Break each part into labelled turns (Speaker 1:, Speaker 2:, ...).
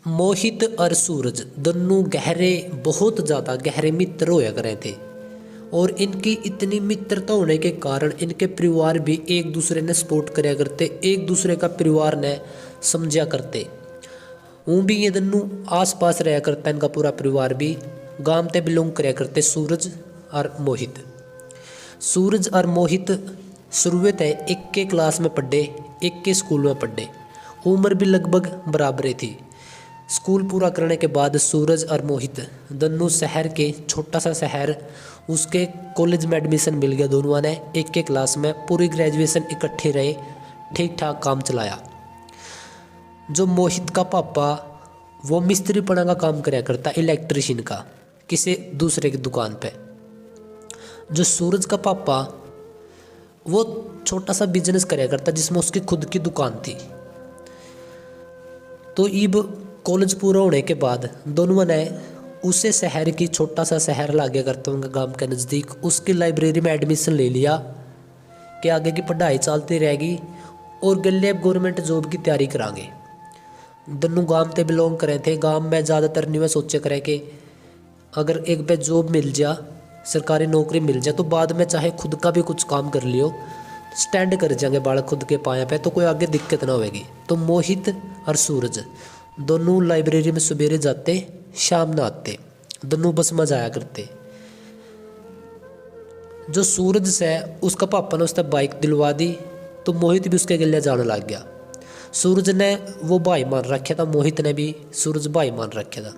Speaker 1: मोहित और सूरज दोनों गहरे, बहुत ज़्यादा गहरे मित्र होया करे थे। और इनकी इतनी मित्रता होने के कारण इनके परिवार भी एक दूसरे ने सपोर्ट करया करते, एक दूसरे का परिवार ने समझा करते। वो भी ये दोनों आस पास रहा करता, इनका पूरा परिवार भी गांव ते बिलोंग करया करते, सूरज और मोहित। सूरज और मोहित शुरुआत है एक के क्लास में पढ़े, एक के स्कूल में पढ़े, उम्र भी लगभग बराबर ही थी। स्कूल पूरा करने के बाद सूरज और मोहित दोनों शहर के, छोटा सा शहर, उसके कॉलेज में एडमिशन मिल गया। दोनों ने एक के क्लास में पूरी ग्रेजुएशन इकट्ठे रहे, ठीक ठाक काम चलाया। जो मोहित का पापा वो मिस्त्रीपना का काम कराया करता, इलेक्ट्रिशियन का, किसी दूसरे की दुकान पे। जो सूरज का पापा वो छोटा सा बिजनेस कराया करता जिसमें उसकी खुद की दुकान थी। तो इब कॉलेज पूरा होने के बाद दोनों ने उसे शहर की, छोटा सा शहर लागे करते उनके गांव के नज़दीक, उसकी लाइब्रेरी में एडमिशन ले लिया कि आगे की पढ़ाई चलती रहेगी और गले अब गवर्नमेंट जॉब की तैयारी करांगे। दोनों गांव से बिलोंग करे थे। गांव में ज़्यादातर नहीं, मैं सोचे करे कि अगर एक बार जॉब मिल जा, सरकारी नौकरी मिल जाए, तो बाद में चाहे खुद का भी कुछ काम कर लियो, स्टैंड कर जाएंगे बालक खुद के पाया पे, तो कोई आगे दिक्कत ना होगी। तो मोहित और सूरज दोनों लाइब्रेरी में सवेरे जाते, शाम न आते, दोनों बस में जाया करते। जो सूरज से उसका पापा ने उसने बाइक दिलवा दी, तो मोहित भी उसके गले जाने लग गया। सूरज ने वो भाई मान रखा था, मोहित ने भी सूरज भाई मान रखा था।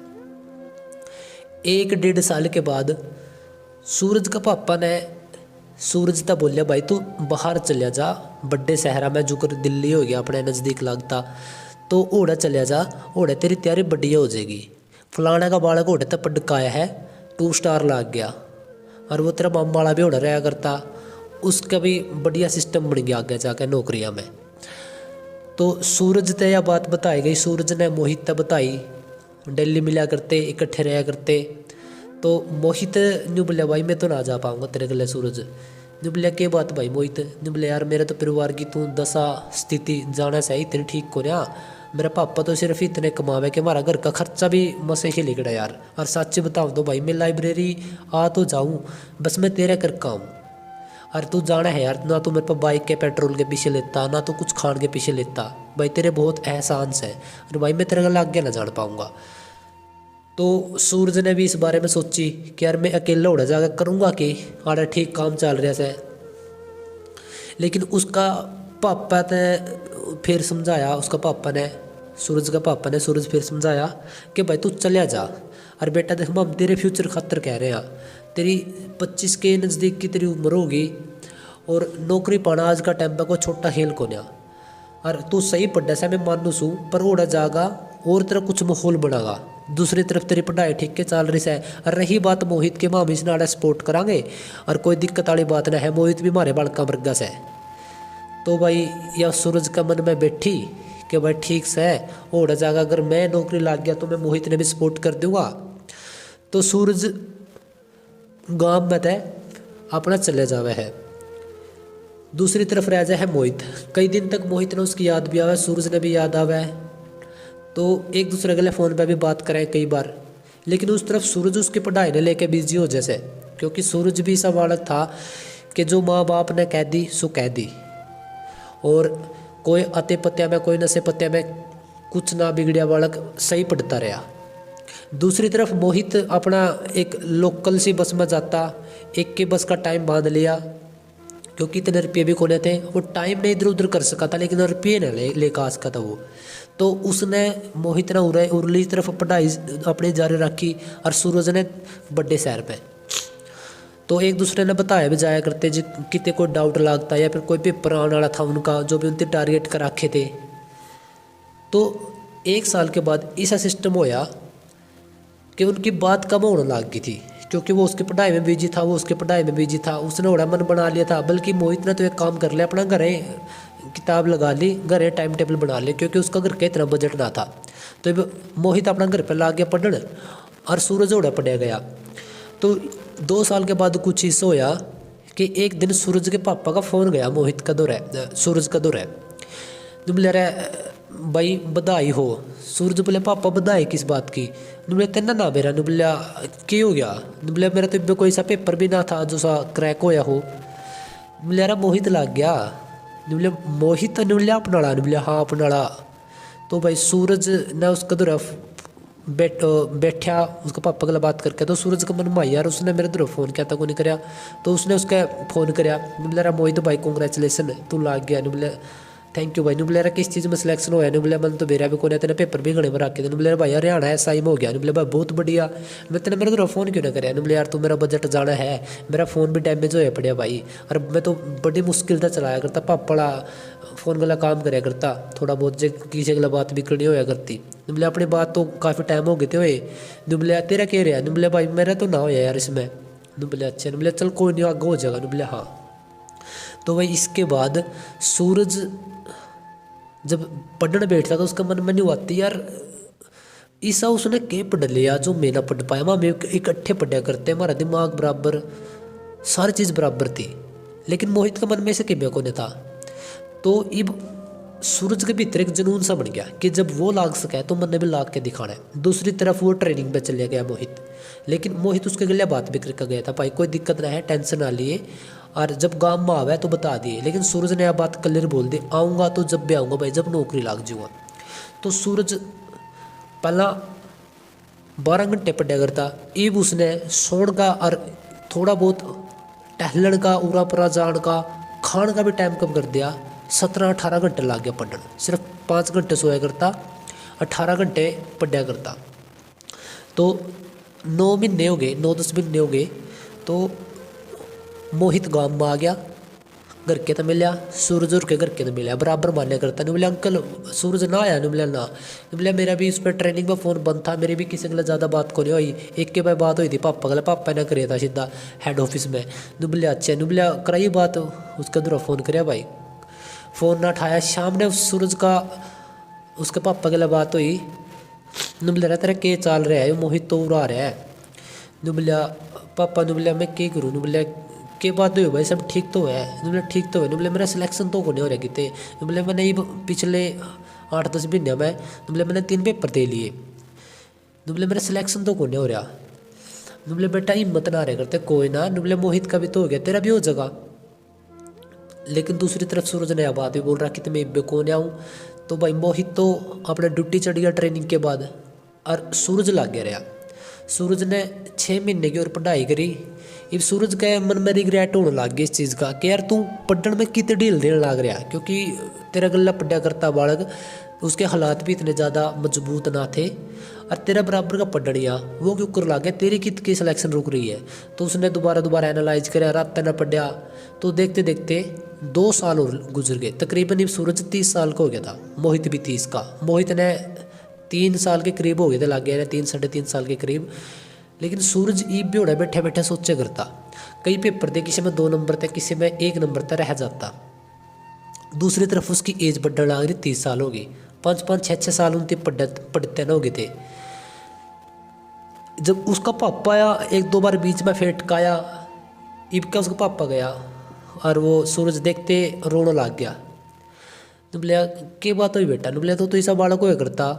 Speaker 1: 1-1.5 साल के बाद सूरज का पापा ने सूरज तक बोलिया, भाई तू बाहर चलिया जा, बड़े शहरा में, जो कर दिल्ली हो गया अपने नज़दीक लगता, तो ओड़ा चलिया जा, ओड़ा तेरी तैयारी बढ़िया हो जाएगी। फलाने का बालक ओढ़े तक पढ़काया है, 2 स्टार लग गया, और वो तेरा मामा वाला भी ओढ़ा रहा करता, उसका भी बढ़िया सिस्टम बन गया आगे जाकर नौकरियाँ में। तो सूरज ते यह बात बताई गई, सूरज ने मोहित तक बताई, दिल्ली मिला करते, इकट्ठे रहा करते। तो मोहित न्यू बोलिया, भाई मैं तो ना जा पाऊँगा तेरे गले। सूरज न्यू बोलिया, क्या बात भाई मोहित? न्यू बोलिया, यार मेरे तो परिवार की तू दशा स्थिति जाना चाहिए, इतनी ठीक को ना, मेरा पापा तो सिर्फ इतने कमावे कि हमारा घर का खर्चा भी मसे ही लिखड़ा यार। और सच बताऊँ तो भाई मैं लाइब्रेरी आ तो जाऊँ, बस मैं तेरे कर का हूँ, और तू जाना है यार, ना तो मेरे पर बाइक के पेट्रोल के पीछे लेता, ना तो कुछ खान के पीछे लेता, भाई तेरे बहुत एहसान है, और भाई मैं तेरे गले आगे ना जान पाऊँगा। तो सूरज ने भी इस बारे में सोची कि यार मैं अकेला उड़ा जाकर करूँगा कि आड़ा ठीक काम चल रहा है। लेकिन उसका पापा ने फिर समझाया, उसका पापा ने, सूरज का पापा ने सूरज फिर समझाया कि भाई तू चलिया जा, और बेटा देख हम तेरे फ्यूचर खातर कह रहे हैं, तेरी 25 के नज़दीक की तेरी उम्र होगी, और नौकरी पाना आज का टाइम पर कोई छोटा खेल को नहीं, और तू सही पढ़ा से मैं मानू सू, पर उड़ा जागा और तेरा कुछ माहौल बनागा, दूसरी तरफ तेरी पढ़ाई ठीक के चल रही है। और रही बात मोहित के, मामी से नाड़ा सपोर्ट करांगे, और कोई दिक्कत वाली बात ना है, मोहित भी हमारे बालका वर्गा से। तो भाई यह सूरज का मन में बैठी कि भाई ठीक से हो जाएगा, अगर मैं नौकरी लग गया तो मैं मोहित ने भी सपोर्ट कर दूंगा। तो सूरज गांव में तय अपना चले जावे है। दूसरी तरफ रह जाए है मोहित। कई दिन तक मोहित ने उसकी याद भी आवे, सूरज ने भी याद आवे, तो एक दूसरे के लिए फ़ोन पे भी बात करें कई बार। लेकिन उस तरफ सूरज उसकी पढ़ाई ने लेके बिजी हो जैसे, क्योंकि सूरज भी ऐसा बालक था कि जो माँ बाप ने कह दी सो कह दी, और कोई अते पत्या में, कोई नशे पत्या में कुछ ना बिगड़िया बालक सही पढ़ता रहा। दूसरी तरफ मोहित अपना एक लोकल सी बस में जाता, एक के बस का टाइम बांध लिया, क्योंकि इतने रुपये भी कोने थे, वो टाइम नहीं इधर उधर कर सका था, लेकिन रुपये न लेकर आ सका था वो। तो उसने मोहित ने उरली तरफ पढ़ाई अपनी जारी रखी, और सूरज ने बड़े शहर पे। तो एक दूसरे ने बताया भी जाया करते जी, कितने कोई डाउट लगता या फिर कोई पेपर आने वाला था उनका, जो भी उनके टारगेट कर रखे थे। तो 1 साल के बाद ऐसा सिस्टम होया कि उनकी बात कम होने लग गई थी, क्योंकि वो उसकी पढ़ाई में बिजी था, वो उसकी पढ़ाई में बिजी था, उसने बड़ा मन बना लिया था। बल्कि मोहित ने तो एक काम कर लिया, अपना घरे किताब लगा ली, घरे टाइम टेबल बना लिया, क्योंकि उसका घर का इतना बजट ना था। तो मोहित अपना घर पर ला गया पढ़ने, और सूरज ओढ़ा पढ़िया गया। तो 2 साल के बाद कुछ ऐसा होया कि एक दिन सूरज के पापा का फ़ोन गया, मोहित का दौर है, सूरज का दौर है। जो बोले रहे भाई बधाई हो। सूरज बोले पापा बधाई किस बात की? बोले तेना ना मेरा। बोलिया क्या हो गया? बोले मेरा तो इब्बे कोई सा पेपर भी ना था जो सा क्रैक होया हो। बोले यार मोहित लग गया। बोले मोहित? बोलिया अपनाला? बोले हाँ अपनाला। तो भाई सूरज ने उसका तरफ बैठा उसका पापा के बात करके। तो सूरज का मन में आई यार उसने मेरे तरफ फ़ोन किया था को नहीं कराया। तो उसने उसका फ़ोन कराया। बोले यार मोहित भाई कॉन्ग्रेचुलेसन तू लाग गया। बोले थैंक यू भाई। बोले यार किस चीज़ में सिलेक्शन होया? बोले मन तो मेरा भी को तेने पेपर भी घने में रखे। बोले भाई हरियाणा है साइम हो गया। बोले भाई बहुत बढ़िया। मैं तेने मेरे तरफ फ़ोन क्यों ना कराया? बोले यार तू मेरा बजट जाना है, मेरा फ़ोन भी डैमेज होया पड़िया भाई, और मैं तो बड़ी मुश्किल से चलाया करता, पापड़ा फ़ोन वाला काम कराया करता, थोड़ा बहुत जो किसी अगला बात भी करनी होया करती। बोले अपनी बात तो काफ़ी टाइम हो गए थे हुए। बोले तेरा क्या रहा? बोले भाई मेरा तो ना होया यार इसमें। बोले अच्छा। बोले चल कोई नहीं आगे हो जाएगा। बोले हाँ। तो भाई इसके बाद सूरज जब पढ़ने बैठता तो उसका मन में नहीं हुआती यार ईसा उसने के पढ़ लिया जो मैं ना पढ़ पाया। हम इकट्ठे पढ़ा करते, हमारा दिमाग बराबर, सारी चीज़ बराबर थी। लेकिन मोहित के मन में से किम्या को नहीं था। तो अब सूरज के भीतर एक जुनून सा बन गया कि जब वो लाग सके तो मैंने भी लाग के दिखाना है। दूसरी तरफ वो ट्रेनिंग पे चले गया मोहित। लेकिन मोहित उसके गले बात भी करके गया था, भाई कोई दिक्कत ना है, टेंशन ना लिए, और जब गाँव में आवे तो बता दिए। लेकिन सूरज ने यह बात क्लियर बोल दी, आऊँगा तो जब भी आऊँगा भाई, जब नौकरी लाग जाऊँगा। तो सूरज पहला 12 घंटे पढ़ा करता। इब उसने सोने का और थोड़ा बहुत टहलन का, उरा परा जान का, खान का भी टाइम कम कर दिया। 17-18 घंटे लग गया पढ़ने। सिर्फ 5 घंटे सोया करता, 18 घंटे पढ़ा करता। तो 9 महीने हो गए, 9-10 महीने हो गए। तो मोहित गाँव में आ गया, घर के तो मिला, सूरज और के घर के तो मिला, बराबर मान्य करता। नहीं बोले अंकल सूरज ना आया? नहीं बोले ना। नहीं बोले मेरा भी उस पर ट्रेनिंग में फ़ोन बंद था, मेरी भी किसी के लिए ज़्यादा बात को नहीं हुई, एक के भाई बात हुई थी पापा के लिए, पापा ने करिया था सीधा हेड ऑफिस में। नहीं बोले अच्छा। नहीं बोले कराइए बात, उसका दूर फ़ोन कराया भाई, फ़ोन ना उठाया। शाम ने सूरज का उसके पापा के लिए बात हुई। नहीं बोले तेरा के चाल रहा है, मोहित तो उड़ा रहा है। नहीं बोलिया पापा। नहीं बोलिया मैं क्या करूँ? नहीं बोलिया के बात हुई भाई, सब ठीक तो है? नहीं बोले ठीक तो है। नहीं बोले मेरा सिलेक्शन तो को नहीं हो रहा कितने। नहीं बोले मैंने ये पिछले 8-10 महीने में, नहीं बोले मैंने 3 पेपर दे लिए। नहीं बोले मेरा सिलेक्शन तो को नहीं हो रहा। नहीं बोले बेटा हिम्मत ना रहे करते, कोई ना। नहीं बोले मोहित का भी तो हो गया, तेरा भी हो जाएगा। लेकिन दूसरी तरफ सूरज ने यह बात भी बोल रहा कि मैं इब्बे को नहीं आऊँ। तो भाई मोहित तो अपने ड्यूटी चढ़ गया ट्रेनिंग के बाद, और सूरज लग गया रहा। सूरज ने 6 महीने की और पढ़ाई करी। अब सूरज के मन में रिग्रेट होने लग गया इस चीज़ का कि यार तू पढ़ने में कितने ढील देने लग रहा, क्योंकि तेरा गला पढ़ा करता बालक, उसके हालात भी इतने ज़्यादा मजबूत ना थे, और तेरा बराबर का पढ़निया वो क्यों कर लग गया, तेरी कित की सिलेक्शन रुक रही है। तो उसने दोबारा एनालाइज कराया, रात ना पढ़ा। तो देखते देखते 2 साल और गुजर गए तकरीबन। सूरज 30 साल का हो गया था, मोहित भी 30 का। मोहित ने 3 साल के करीब हो गए थे, लग गया 3-3.5 साल के करीब। लेकिन सूरज ईब भी होना बैठे बैठे सोचे करता। कई पेपर थे, किसी में 2 नंबर थे, किसी में 1 नंबर तक रह जाता। दूसरी तरफ उसकी एज बढ़ने लग रही, 30 साल हो गई, 5-5, 6-6 साल उनके पढ़ते न हो गए थे। जब उसका पापा आया 1-2 बार बीच में फिर टकाया, इब का उसका पापा गया और वो सूरज देखते रोने लग गया। बोलिया क्या बात हुई बेटा? बोलिया तो ऐसा बालक होया करता,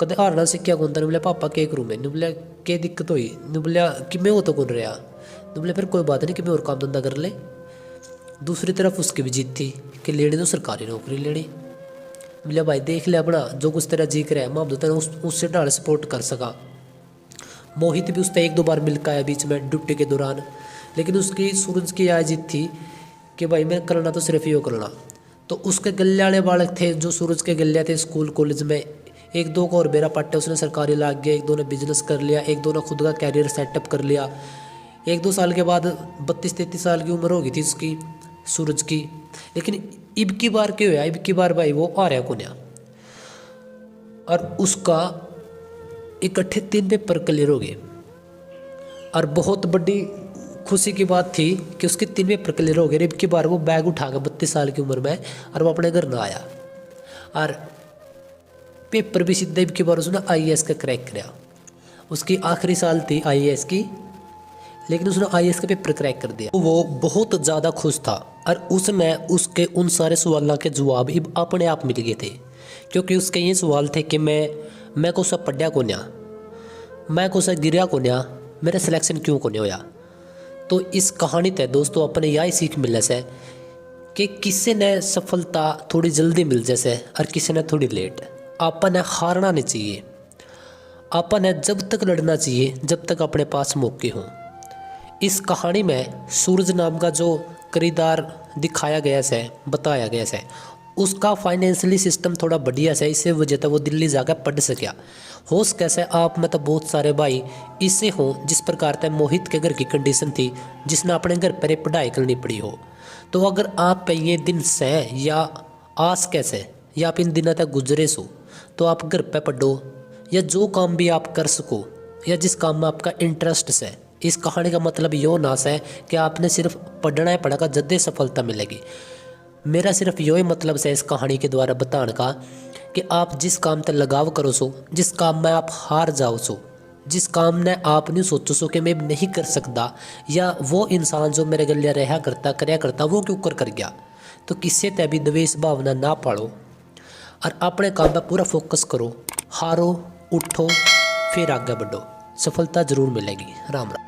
Speaker 1: कदे हारना सीखा कौन था? बोले पापा क्या करूँ मैं? बोलिया क्या दिक्कत हुई? बोलिया कि मैं वो तो कौन रहा। बोले फिर कोई बात नहीं कि मैं और काम धंधा कर ले। दूसरी तरफ उसकी भी जीत थी कि लेनी तो सरकारी नौकरी लेनी। बोलिया भाई देख ले अपना जो कुछ तेरा जी करे, माँ तो तेरा उससे ढाल सपोर्ट कर सका। मोहित भी उससे 1-2 बार मिल आया बीच में ड्यूटी के दौरान, लेकिन उसकी सूरज की यह जीत थी कि भाई मैं करना तो सिर्फ यो करना। तो उसके गले वाले बालक थे जो सूरज के गले थे स्कूल कॉलेज में, 1-2 को और बेरा पाटे उसने सरकारी लाग गया, 1-2 ने बिजनेस कर लिया, 1-2 ने खुद का कैरियर सेटअप कर लिया। 1-2 साल के बाद 32-33 साल की उम्र हो गई थी उसकी, सूरज की। लेकिन इब की बार क्या हुआ? इब की बार भाई वो आ रहा कुन्या, और उसका इकट्ठे 3 पेपर क्लियर हो गए। और बहुत बड़ी खुशी की बात थी कि उसके 3 पेपर क्लियर हो गए। इब की बार वो बैग उठा कर 32 साल की उम्र में और वो अपने घर ना आया, और पेपर भी सीधा इब की बार उसने IAS का क्रैक किया। उसकी आखिरी साल थी IAS की, लेकिन उसने IAS का पेपर क्रैक कर दिया। तो वो बहुत ज़्यादा खुश था, और उसमें उसके उन सारे सवालों के जवाब अब अपने आप मिल गए थे। क्योंकि उसके ये सवाल थे कि मैं को सा पढ़िया को न्या, मैं को सा गिरिया को न्या, मेरा सिलेक्शन क्यों को नहीं होया। तो इस कहानी तय दोस्तों अपने यही सीख मिले से कि किसी ने सफलता थोड़ी जल्दी मिल जैसे और किसी ने थोड़ी लेट। आपन ने हारना नहीं चाहिए, आपन ने जब तक लड़ना चाहिए जब तक अपने पास मौके हों। इस कहानी में सूरज नाम का जो किरदार दिखाया गया है, बताया गया है, उसका फाइनेंशियली सिस्टम थोड़ा बढ़िया है, इसी वजह से वो दिल्ली जाकर पढ़ सकिया। होश कैसे आप में तो बहुत सारे भाई इससे हों जिस प्रकार से मोहित के घर की कंडीशन थी, जिसने अपने घर पर पढ़ाई करनी पड़ी हो। तो अगर आप पे ये दिन से या आस कैसे या आप इन दिनों तक गुजरे सो, तो आप घर पे पढ़ो या जो काम भी आप कर सको या जिस काम में आपका इंटरेस्ट है। इस कहानी का मतलब यो ना है कि आपने सिर्फ पढ़ना ही पड़ेगा जद्दे सफलता मिलेगी। मेरा सिर्फ यो ही मतलब है इस कहानी के द्वारा बताने का कि आप जिस काम तक लगाव करो सो, जिस काम में आप हार जाओ सो, जिस काम ने आप नहीं सोचो सो कि मैं नहीं कर सकता, या वो इंसान जो मेरे गले रहा करता करया करता वो क्यों कर गया, तो किसी ते भी द्वेष भावना ना पालो और अपने काम पर पूरा फोकस करो। हारो, उठो, फिर आगे बढ़ो, सफलता जरूर मिलेगी। राम राम।